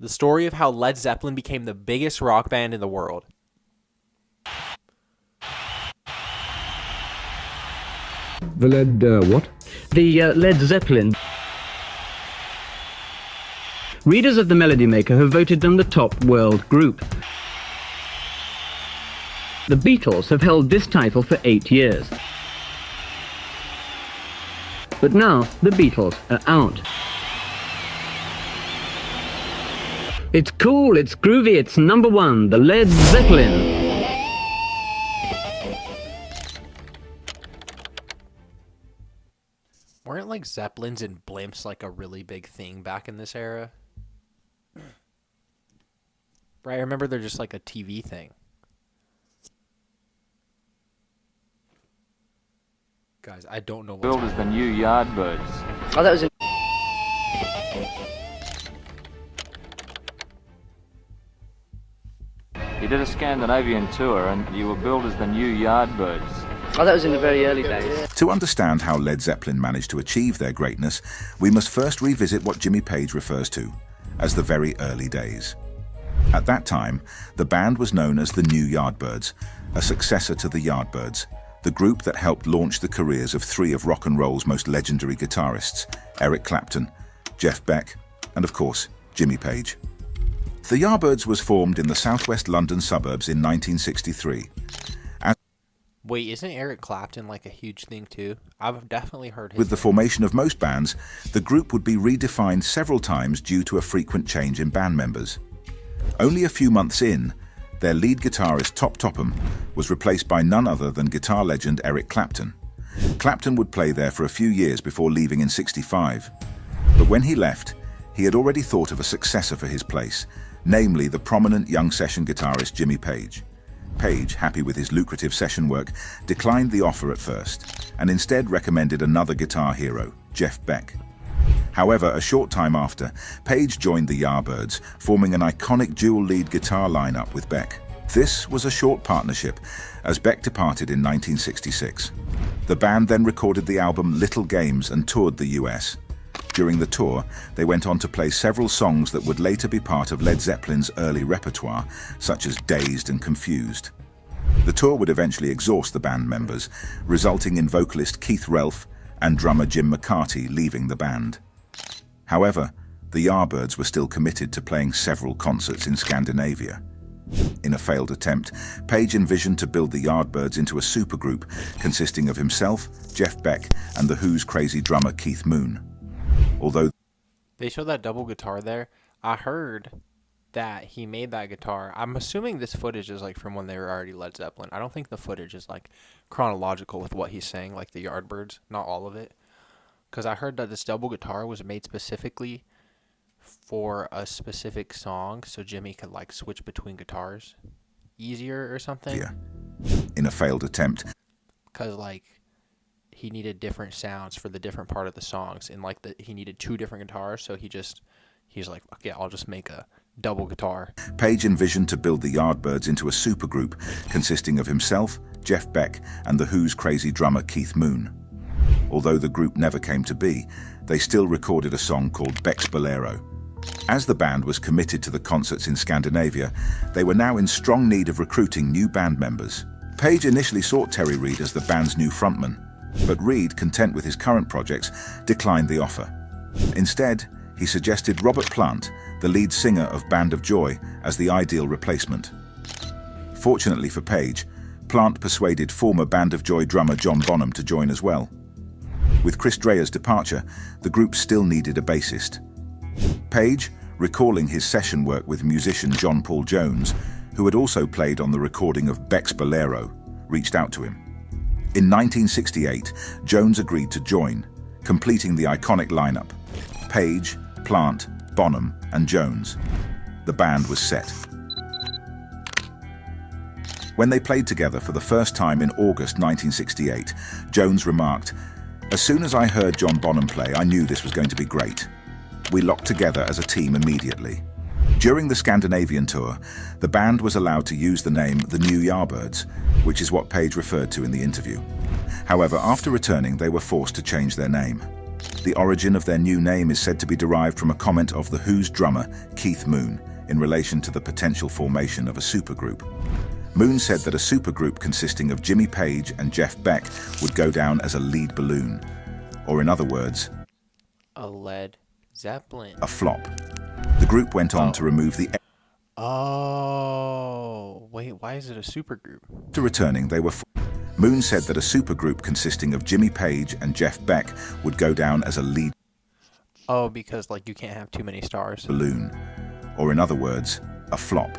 The story of how Led Zeppelin became the biggest rock band in the world. What? The Led Zeppelin. Readers of the Melody Maker have voted them the top world group. The Beatles have held this title for 8 years. But now the Beatles are out. It's cool, it's groovy, it's number one, the Led Zeppelin. Weren't like Zeppelins and blimps like a really big thing back in this era? Right, I remember they're just like a TV thing. Guys, I don't know what's Built as the new Yardbirds. Oh, that was in... You did a Scandinavian tour and you were billed as the new Yardbirds. Oh, that was in the very early days. To understand how Led Zeppelin managed to achieve their greatness, we must first revisit what Jimmy Page refers to as the very early days. At that time, the band was known as the New Yardbirds, a successor to the Yardbirds, the group that helped launch the careers of three of rock and roll's most legendary guitarists, Eric Clapton, Jeff Beck, and of course, Jimmy Page. The Yardbirds was formed in the southwest London suburbs in 1963. Wait, isn't Eric Clapton like a huge thing too? I've definitely heard his With the name. formation of most bands, the group would be redefined several times due to a frequent change in band members. Only a few months in, their lead guitarist Top Topham was replaced by none other than guitar legend Eric Clapton. Clapton would play there for a few years before leaving in '65. But when he left, he had already thought of a successor for his place, namely the prominent young session guitarist Jimmy Page. Page, happy with his lucrative session work, declined the offer at first, and instead recommended another guitar hero, Jeff Beck. However, a short time after, Page joined the Yardbirds, forming an iconic dual lead guitar lineup with Beck. This was a short partnership, as Beck departed in 1966. The band then recorded the album Little Games and toured the US. During the tour, they went on to play several songs that would later be part of Led Zeppelin's early repertoire, such as Dazed and Confused. The tour would eventually exhaust the band members, resulting in vocalist Keith Relf and drummer Jim McCarty leaving the band. However, the Yardbirds were still committed to playing several concerts in Scandinavia. In a failed attempt, Page envisioned to build the Yardbirds into a supergroup consisting of himself, Jeff Beck, and The Who's crazy drummer Keith Moon. Although They showed that double guitar there. I heard that he made that guitar. I'm assuming this footage is like from when they were already Led Zeppelin. I don't think the footage is like chronological with what he's saying, like the Yardbirds, not all of it. Because I heard that this double guitar was made specifically for a specific song, so Jimmy could like switch between guitars easier or something. yeah, in a failed attempt, Because like he needed different sounds for the different part of the songs, and like he needed two different guitars, so he's like, okay, I'll just make a double guitar. Page envisioned to build the Yardbirds into a supergroup consisting of himself, Jeff Beck, and The Who's crazy drummer Keith Moon. Although the group never came to be, they still recorded a song called Beck's Bolero. As the band was committed to the concerts in Scandinavia, they were now in strong need of recruiting new band members. Page initially sought Terry Reid as the band's new frontman, but Reid, content with his current projects, declined the offer. Instead, he suggested Robert Plant, the lead singer of Band of Joy, as the ideal replacement. Fortunately for Page, Plant persuaded former Band of Joy drummer John Bonham to join as well. With Chris Drea's departure, the group still needed a bassist. Page, recalling his session work with musician John Paul Jones, who had also played on the recording of Beck's Bolero, reached out to him. In 1968, Jones agreed to join, completing the iconic lineup: Page, Plant, Bonham, and Jones. The band was set. When they played together for the first time in August 1968, Jones remarked, "As soon as I heard John Bonham play, I knew this was going to be great. We locked together as a team immediately." During the Scandinavian tour, the band was allowed to use the name The New Yardbirds, which is what Page referred to in the interview. However, after returning, they were forced to change their name. The origin of their new name is said to be derived from a comment of The Who's drummer, Keith Moon, in relation to the potential formation of a supergroup. Moon said that a supergroup consisting of Jimmy Page and Jeff Beck would go down as a lead balloon, or in other words, A Led Zeppelin. a flop. The group went on to remove the Oh, wait, why is it a supergroup? After returning, they were Moon said that a supergroup consisting of Jimmy Page and Jeff Beck would go down as a lead Oh, because, like, you can't have too many stars. balloon, or in other words, a flop.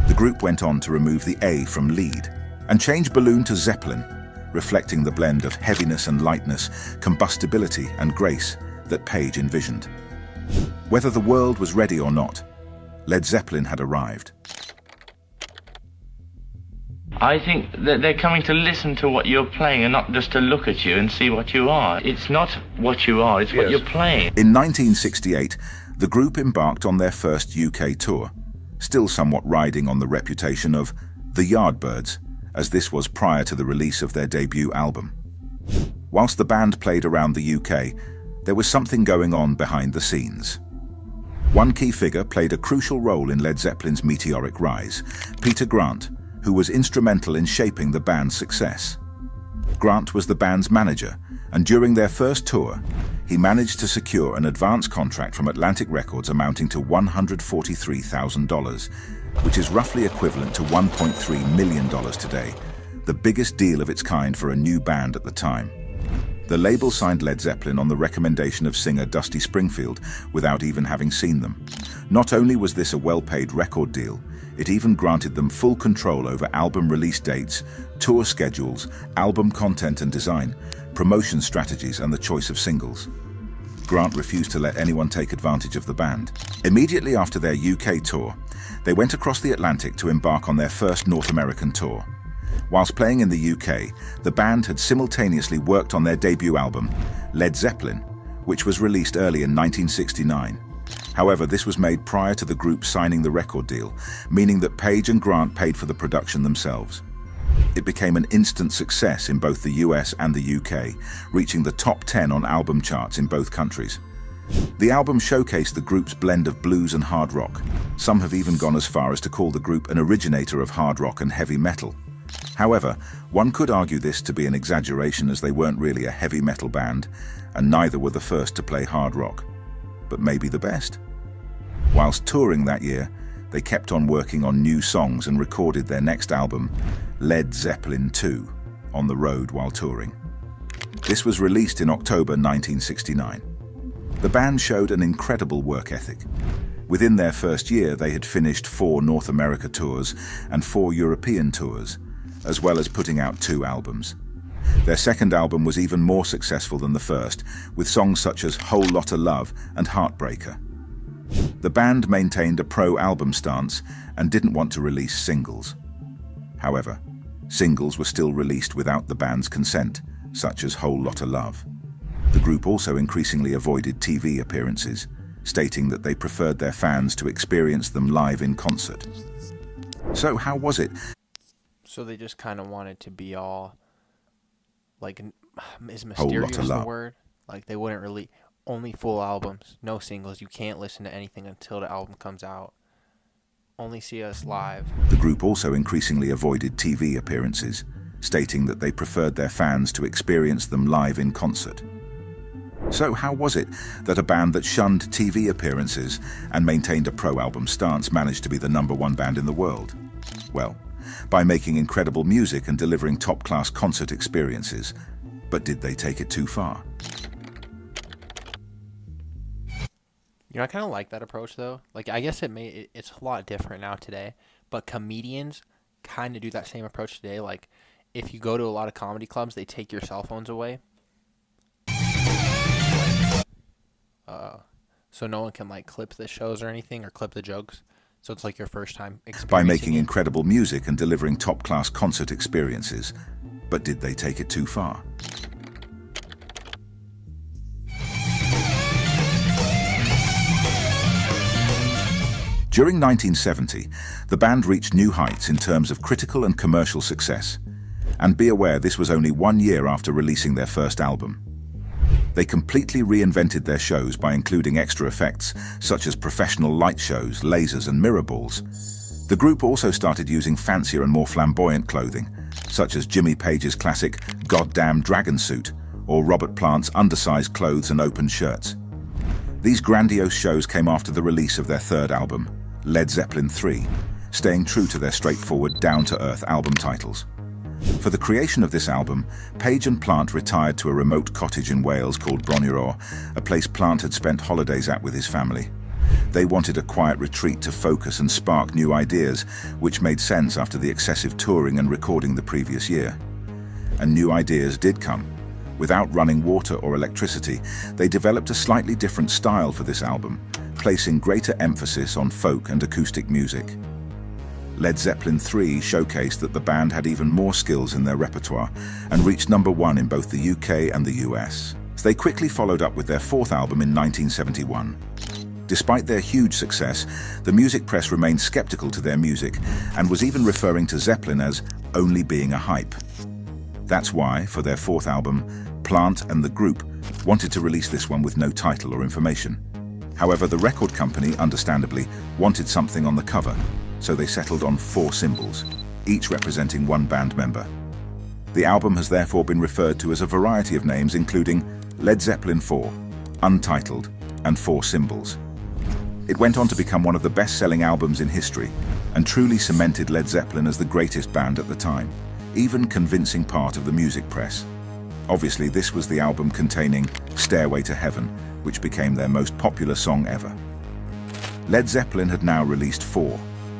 The group went on to remove the A from lead and change balloon to Zeppelin, reflecting the blend of heaviness and lightness, combustibility and grace that Page envisioned. Whether the world was ready or not, Led Zeppelin had arrived. I think that they're coming to listen to what you're playing and not just to look at you and see what you are. It's not what you are, it's what you're playing. In 1968, the group embarked on their first UK tour, still somewhat riding on the reputation of the Yardbirds, as this was prior to the release of their debut album. Whilst the band played around the UK, there was something going on behind the scenes. One key figure played a crucial role in Led Zeppelin's meteoric rise, Peter Grant, who was instrumental in shaping the band's success. Grant was the band's manager, and during their first tour, he managed to secure an advance contract from Atlantic Records amounting to $143,000, which is roughly equivalent to $1.3 million today, the biggest deal of its kind for a new band at the time. The label signed Led Zeppelin on the recommendation of singer Dusty Springfield without even having seen them. Not only was this a well-paid record deal, it even granted them full control over album release dates, tour schedules, album content and design, promotion strategies and the choice of singles. Grant refused to let anyone take advantage of the band. Immediately after their UK tour, they went across the Atlantic to embark on their first North American tour. Whilst playing in the UK, the band had simultaneously worked on their debut album, Led Zeppelin, which was released early in 1969. However, this was made prior to the group signing the record deal, meaning that Page and Grant paid for the production themselves. It became an instant success in both the US and the UK, reaching the top 10 on album charts in both countries. The album showcased the group's blend of blues and hard rock. Some have even gone as far as to call the group an originator of hard rock and heavy metal. However, one could argue this to be an exaggeration, as they weren't really a heavy metal band, and neither were the first to play hard rock, but maybe the best. Whilst touring that year, they kept on working on new songs and recorded their next album, Led Zeppelin 2, on the road while touring. This was released in October 1969. The band showed an incredible work ethic. Within their first year, they had finished 4 North America tours and 4 European tours, as well as putting out 2 albums. Their second album was even more successful than the first, with songs such as Whole Lotta Love and Heartbreaker. The band maintained a pro-album stance and didn't want to release singles. However, singles were still released without the band's consent, such as Whole Lotta Love. The group also increasingly avoided TV appearances, stating that they preferred their fans to experience them live in concert. So how was it? So they just kind of wanted to be all, like, is Whole mysterious lotta the love. word? Like, they wouldn't release only full albums, no singles. You can't listen to anything until the album comes out. Only see us live. The group also increasingly avoided TV appearances, stating that they preferred their fans to experience them live in concert. So how was it that a band that shunned TV appearances and maintained a pro-album stance managed to be the #1 band in the world? Well, by making incredible music and delivering top-class concert experiences. But did they take it too far? You know, I kind of like that approach, though. Like, I guess it's a lot different now today, but comedians kind of do that same approach today. Like, if you go to a lot of comedy clubs, they take your cell phones away. So no one can, like, clip the shows or anything or clip the jokes. So it's like your first time experiencing By making it. incredible music and delivering top-class concert experiences. But did they take it too far? During 1970, the band reached new heights in terms of critical and commercial success. And be aware, this was only 1 year after releasing their first album. They completely reinvented their shows by including extra effects, such as professional light shows, lasers and mirror balls. The group also started using fancier and more flamboyant clothing, such as Jimmy Page's classic "Goddamn Dragon Suit" or Robert Plant's undersized clothes and open shirts. These grandiose shows came after the release of their third album, Led Zeppelin 3, staying true to their straightforward, down-to-earth album titles. For the creation of this album, Page and Plant retired to a remote cottage in Wales called Broneraw, a place Plant had spent holidays at with his family. They wanted a quiet retreat to focus and spark new ideas, which made sense after the excessive touring and recording the previous year. And new ideas did come. Without running water or electricity, they developed a slightly different style for this album, placing greater emphasis on folk and acoustic music. Led Zeppelin 3 showcased that the band had even more skills in their repertoire and reached #1 in both the UK and the US. They quickly followed up with their fourth album in 1971. Despite their huge success, the music press remained skeptical to their music and was even referring to Zeppelin as only being a hype. That's why, for their fourth album, Plant and the group wanted to release this one with no title or information. However, the record company, understandably, wanted something on the cover, so they settled on 4 symbols, each representing one band member. The album has therefore been referred to as a variety of names, including Led Zeppelin 4, Untitled, and 4 Symbols. It went on to become one of the best-selling albums in history and truly cemented Led Zeppelin as the greatest band at the time, even convincing part of the music press. Obviously, this was the album containing Stairway to Heaven, which became their most popular song ever. Led Zeppelin had now released 4,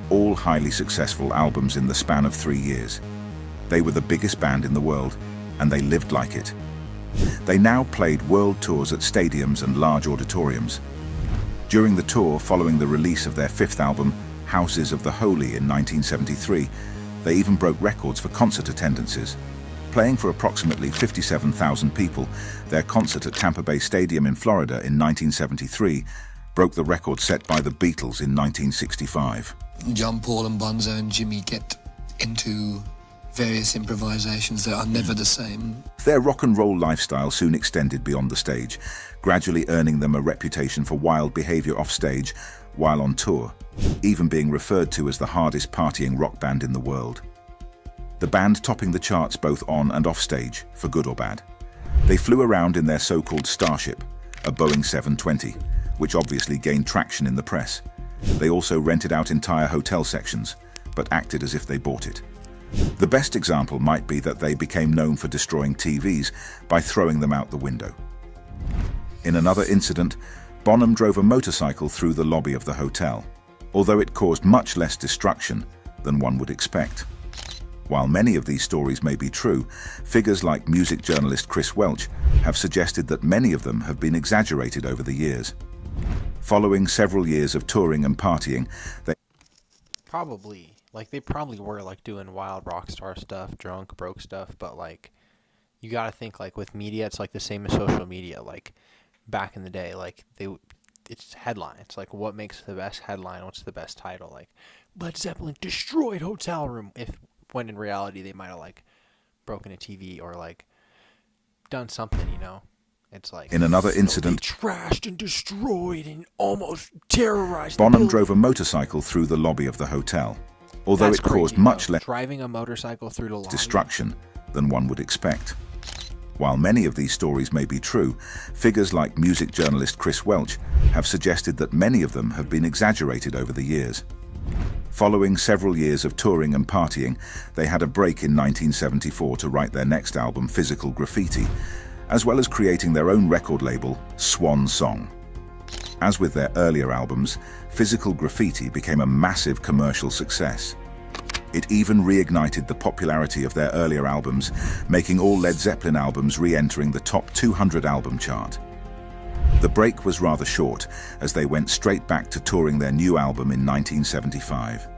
all highly successful albums in the span of 3 years. They were the biggest band in the world, and they lived like it. They now played world tours at stadiums and large auditoriums. During the tour following the release of their 5th album, Houses of the Holy, in 1973, they even broke records for concert attendances. Playing for approximately 57,000 people, their concert at Tampa Bay Stadium in Florida in 1973 broke the record set by the Beatles in 1965. John, Paul and Bonzo and Jimmy get into various improvisations that are never the same. Their rock and roll lifestyle soon extended beyond the stage, gradually earning them a reputation for wild behavior off stage while on tour, even being referred to as the hardest partying rock band in the world. The band topping the charts both on and off stage, for good or bad. They flew around in their so-called Starship, a Boeing 720, which obviously gained traction in the press. They also rented out entire hotel sections, but acted as if they bought it. The best example might be that they became known for destroying TVs by throwing them out the window. In another incident, Bonham drove a motorcycle through the lobby of the hotel, although it caused much less destruction than one would expect. While many of these stories may be true, figures like music journalist Chris Welch have suggested that many of them have been exaggerated over the years. Following several years of touring and partying, they probably were like doing wild rock star stuff, drunk, broke stuff, but like you got to think like with media, it's like the same as social media. Like back in the day, like it's headlines. Like what makes the best headline? What's the best title? Like Led Zeppelin destroyed hotel room. When in reality they might have like broken a TV or like done something, you know. It's like in another incident, they trashed and destroyed and almost terrorized. Bonham drove a motorcycle through the lobby of the hotel, although That's it caused crazy, much though. less Driving a motorcycle through the lobby. destruction than one would expect. While many of these stories may be true, figures like music journalist Chris Welch have suggested that many of them have been exaggerated over the years. Following several years of touring and partying, they had a break in 1974 to write their next album, Physical Graffiti, as well as creating their own record label, Swan Song. As with their earlier albums, Physical Graffiti became a massive commercial success. It even reignited the popularity of their earlier albums, making all Led Zeppelin albums re-entering the top 200 album chart. The break was rather short, as they went straight back to touring their new album in 1975.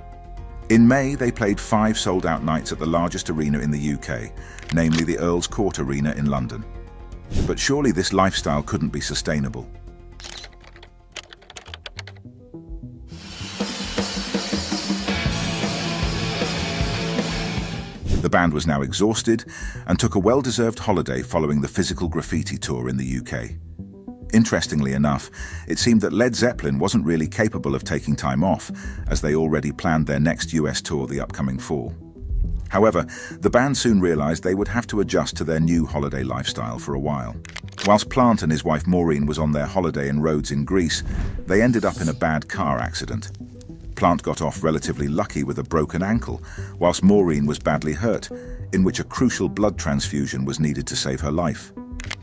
In May, they played 5 sold-out nights at the largest arena in the UK, namely the Earl's Court Arena in London. But surely this lifestyle couldn't be sustainable. The band was now exhausted and took a well-deserved holiday following the physical graffiti tour in the UK. Interestingly enough, it seemed that Led Zeppelin wasn't really capable of taking time off, as they already planned their next US tour the upcoming fall. However, the band soon realized they would have to adjust to their new holiday lifestyle for a while. Whilst Plant and his wife Maureen was on their holiday in Rhodes in Greece, they ended up in a bad car accident. Plant got off relatively lucky with a broken ankle, whilst Maureen was badly hurt, in which a crucial blood transfusion was needed to save her life.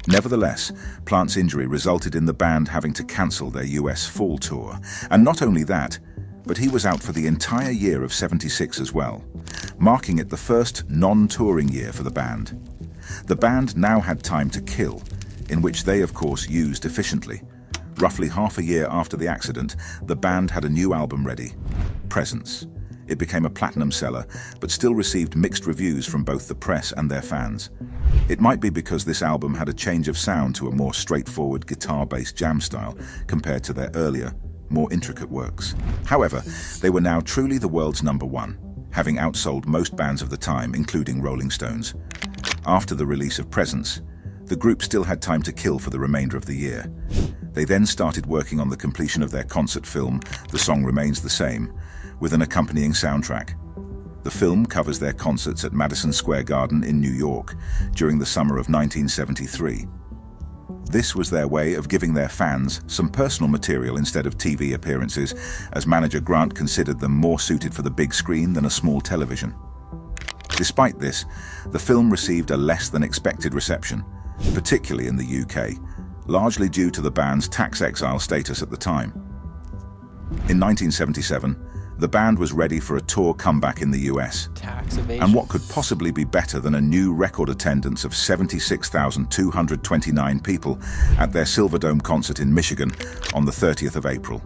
Nevertheless, Plant's injury resulted in the band having to cancel their US fall tour. And not only that, but he was out for the entire year of '76 as well, marking it the first non-touring year for the band. The band now had time to kill, in which they of course used efficiently. Roughly half a year after the accident, the band had a new album ready, Presence. It became a platinum seller, but still received mixed reviews from both the press and their fans. It might be because this album had a change of sound to a more straightforward guitar-based jam style compared to their earlier, more intricate works. However, they were now truly the world's #1, having outsold most bands of the time, including Rolling Stones. After the release of Presence, the group still had time to kill for the remainder of the year. They then started working on the completion of their concert film, The Song Remains the Same, with an accompanying soundtrack. The film covers their concerts at Madison Square Garden in New York during the summer of 1973. This was their way of giving their fans some personal material instead of TV appearances, as manager Grant considered them more suited for the big screen than a small television. Despite this, the film received a less than expected reception, particularly in the UK, largely due to the band's tax exile status at the time. In 1977, the band was ready for a tour comeback in the US. Tax evasion. And what could possibly be better than a new record attendance of 76,229 people at their Silverdome concert in Michigan on the 30th of April.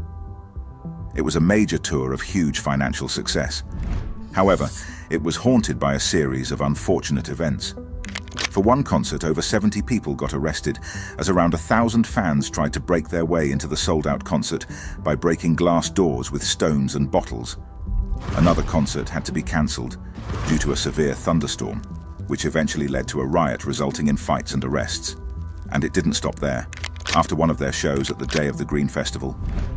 It was a major tour of huge financial success. However, it was haunted by a series of unfortunate events. For one concert, over 70 people got arrested as around 1,000 fans tried to break their way into the sold-out concert by breaking glass doors with stones and bottles. Another concert had to be cancelled due to a severe thunderstorm, which eventually led to a riot resulting in fights and arrests. And it didn't stop there. After one of their shows at the Day of the Green Festival,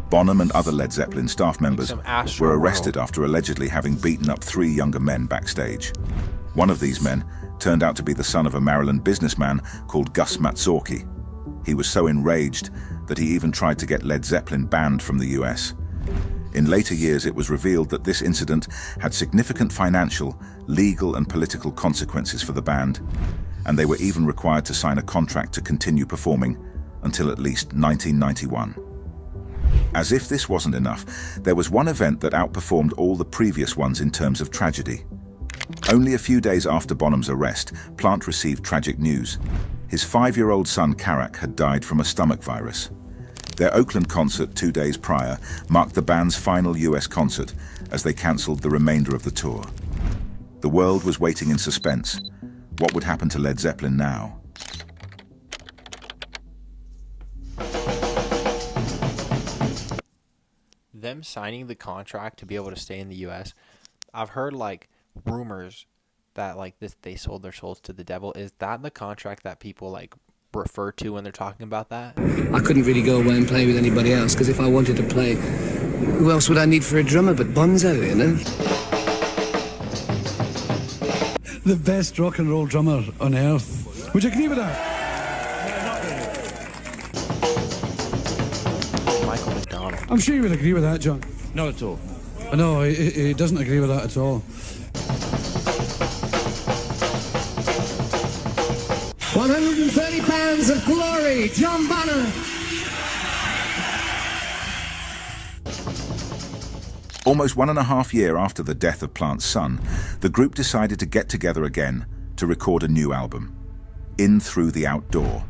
Bonham and other Led Zeppelin staff members were arrested after allegedly having beaten up 3 younger men backstage. One of these men turned out to be the son of a Maryland businessman called Gus Matzorky. He was so enraged that he even tried to get Led Zeppelin banned from the US. In later years, it was revealed that this incident had significant financial, legal and political consequences for the band, and they were even required to sign a contract to continue performing until at least 1991. As if this wasn't enough, there was one event that outperformed all the previous ones in terms of tragedy. Only a few days after Bonham's arrest, Plant received tragic news. His 5-year-old son Karak had died from a stomach virus. Their Oakland concert 2 days prior marked the band's final US concert as they cancelled the remainder of the tour. The world was waiting in suspense. What would happen to Led Zeppelin now? Them signing the contract to be able to stay in the US, I've heard like rumors that like this they sold their souls to the devil. Is that the contract that people like refer to when they're talking about that? I couldn't really go away and play with anybody else, because if I wanted to play, who else would I need for a drummer but Bonzo, you know? The best rock and roll drummer on earth. Would you agree with that? Michael McDonald. I'm sure you would agree with that, John. Not at all. No, he doesn't agree with that at all. 130 pounds of glory, John Bonham. Almost 1.5 years after the death of Plant's son, the group decided to get together again to record a new album, In Through the Outdoor.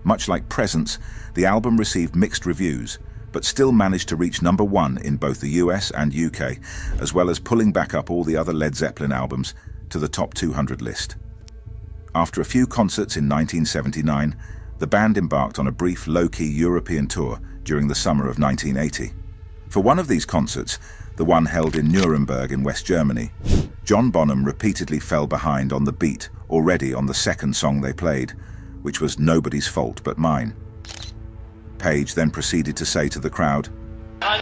Much like Presence, the album received mixed reviews, but still managed to reach #1 in both the US and UK, as well as pulling back up all the other Led Zeppelin albums to the top 200 list. After a few concerts in 1979, the band embarked on a brief low-key European tour during the summer of 1980. For one of these concerts, the one held in Nuremberg in West Germany, John Bonham repeatedly fell behind on the beat already on the second song they played, which was Nobody's Fault But Mine. Page then proceeded to say to the crowd,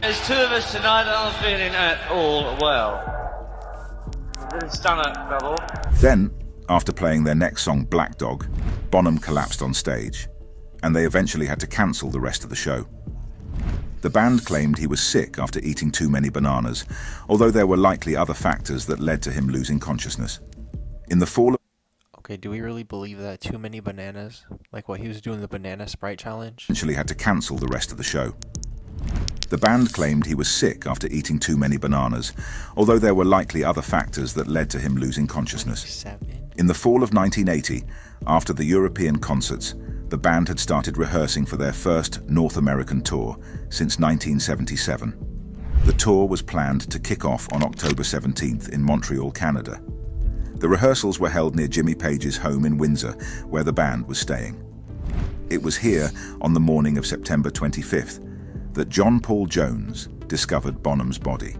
There's two of us tonight that aren't feeling at all well. A little stomach trouble. Then, after playing their next song, Black Dog, Bonham collapsed on stage, and they eventually had to cancel the rest of the show. The band claimed he was sick after eating too many bananas, although there were likely other factors that led to him losing consciousness. In the fall of... Okay, do we really believe that too many bananas? Like what he was doing the banana Sprite challenge? Eventually had to cancel the rest of the show. The band claimed he was sick after eating too many bananas, although there were likely other factors that led to him losing consciousness. In the fall of 1980, after the European concerts, the band had started rehearsing for their first North American tour since 1977. The tour was planned to kick off on October 17th in Montreal, Canada. The rehearsals were held near Jimmy Page's home in Windsor, where the band was staying. It was here, on the morning of September 25th, that John Paul Jones discovered Bonham's body.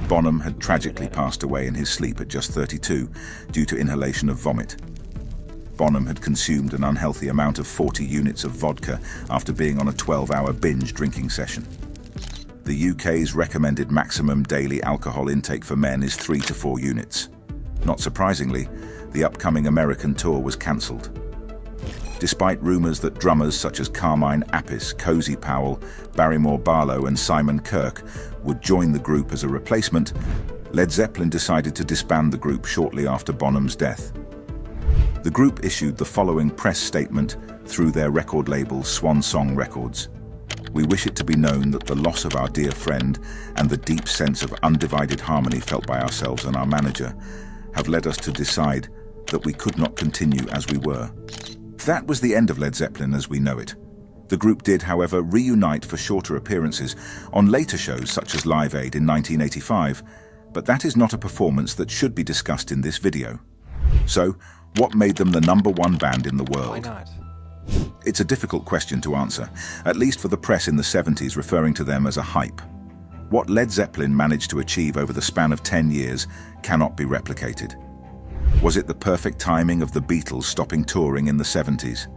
Bonham had tragically passed away in his sleep at just 32 due to inhalation of vomit. Bonham had consumed an unhealthy amount of 40 units of vodka after being on a 12-hour binge drinking session. The UK's recommended maximum daily alcohol intake for men is 3 to 4 units. Not surprisingly, the upcoming American tour was cancelled. Despite rumours that drummers such as Carmine Appice, Cozy Powell, Barrymore Barlow and Simon Kirke would join the group as a replacement, Led Zeppelin decided to disband the group shortly after Bonham's death. The group issued the following press statement through their record label Swan Song Records. We wish it to be known that the loss of our dear friend and the deep sense of undivided harmony felt by ourselves and our manager have led us to decide that we could not continue as we were. That was the end of Led Zeppelin as we know it. The group did, however, reunite for shorter appearances on later shows such as Live Aid in 1985, but that is not a performance that should be discussed in this video. So, what made them the #1 band in the world? Why not? It's a difficult question to answer, at least for the press in the 70s referring to them as a hype. What Led Zeppelin managed to achieve over the span of 10 years cannot be replicated. Was it the perfect timing of the Beatles stopping touring in the 70s?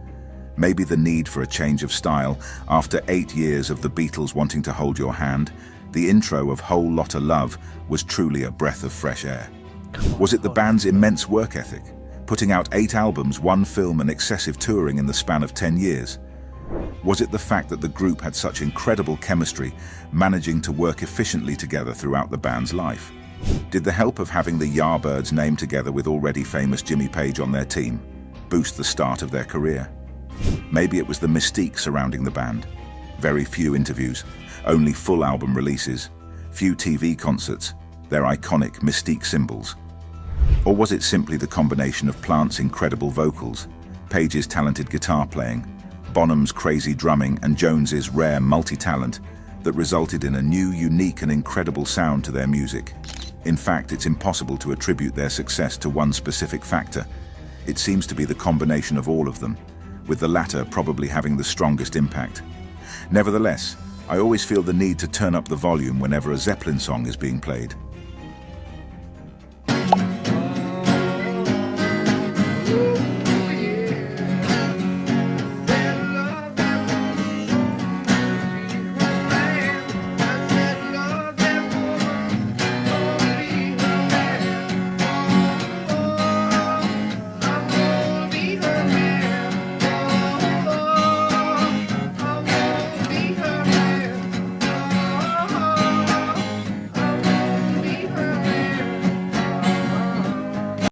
Maybe the need for a change of style after 8 years of the Beatles wanting to hold your hand? The intro of Whole Lotta Love was truly a breath of fresh air. Was it the band's immense work ethic, putting out 8 albums, 1 film and excessive touring in the span of 10 years? Was it the fact that the group had such incredible chemistry, managing to work efficiently together throughout the band's life? Did the help of having the Yardbirds name together with already famous Jimmy Page on their team boost the start of their career? Maybe it was the mystique surrounding the band. Very few interviews, only full album releases, few TV concerts, their iconic Mystique symbols. Or was it simply the combination of Plant's incredible vocals, Page's talented guitar playing, Bonham's crazy drumming and Jones's rare multi-talent that resulted in a new, unique and incredible sound to their music? In fact, it's impossible to attribute their success to one specific factor. It seems to be the combination of all of them, with the latter probably having the strongest impact. Nevertheless, I always feel the need to turn up the volume whenever a Zeppelin song is being played.